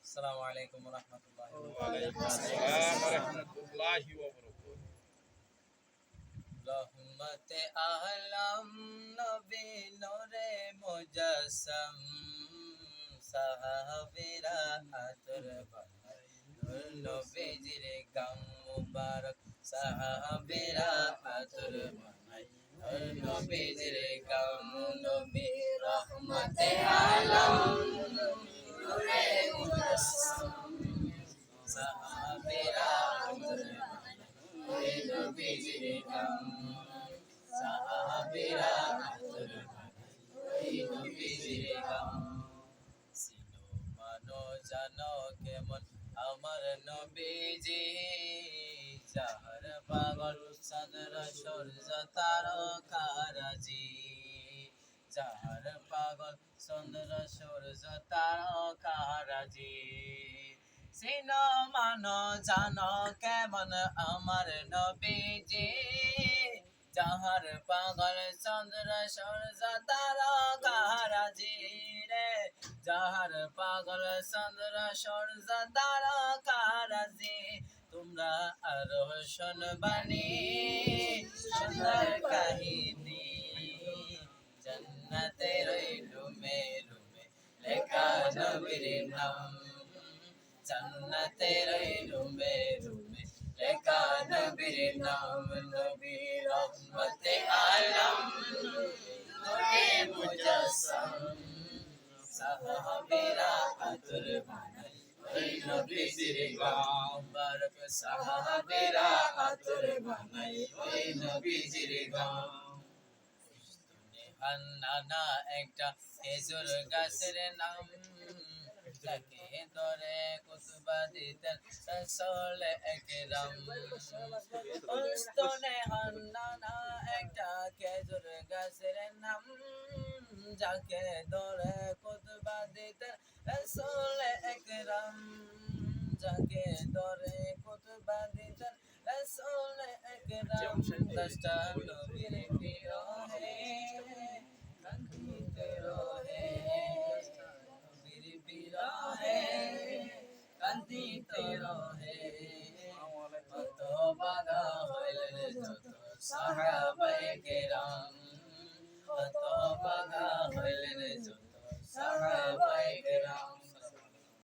আসসালামু আলাইকুম ওয়া রাহমাতুল্লাহি ওয়া ওয়ালাইকুম বারাকাতুহু। আসসালাম ওয়া রাহমাতুল্লাহি ওয়া বারাকাতুহু। রহমতে আলম নবী নূরে মুজাসসাম সাহাবীরা আতর বানাই নূর নবীজির গাম মুবারক সাহাবীরা আতর বানাই নূর নবীজির গাম নবী রহমতে আলম নূরে মুজাসসাম সাহাবীরা আতর বানাই ওই নবীজির গাম সাহাবীরা আতর বানাই ওই নবীজির গাম চিনো মানো জানো কেমন আমার নবীজি যাহার পাগল চন্দ্র সূর্য তারকারাজি যাহার পাগল চন্দ্র সূর্য তারকারাজি চিনো মানো জানো কেমন আমার নবীজি যাহার পাগল চন্দ্র সূর্য তারকারাজি রে যাহার পাগল চন্দ্র সূর্য তারকারাজি তোমরা আরো শুনবানি সুন্দর কাহিনী জান্নাতের ওই রুমে রুমে লেখা নবীর নাম জান্নাতের ওই রুমে রুমে লেখা নবীর নাম নবী রহমতে আলম নূরে মুজাসসাম সাহাবীরা আতর বানাই ওই নবীজির গাম মুবারক সাহাবীরা আতর বানাই ওই নবীজির গাম হান্নানা একটা খেজুর গাছের নাম যাকে ধরে কুতুবা দিতেন রাসূল একরাম উস্তনে হান্নানা একটা খেজুর গাছের নাম যাকে ধরে কুতুবা দিতেন রাসূল একরাম যাকে ধরে কুতুবা দিতেন রাসূল একরাম দশটা নবীর প্রিয় হে কান্দিতে রহে নবীর প্রিয় হে কান্দিতে রহে কত বাধা হইলেন যত সাহাবায়ে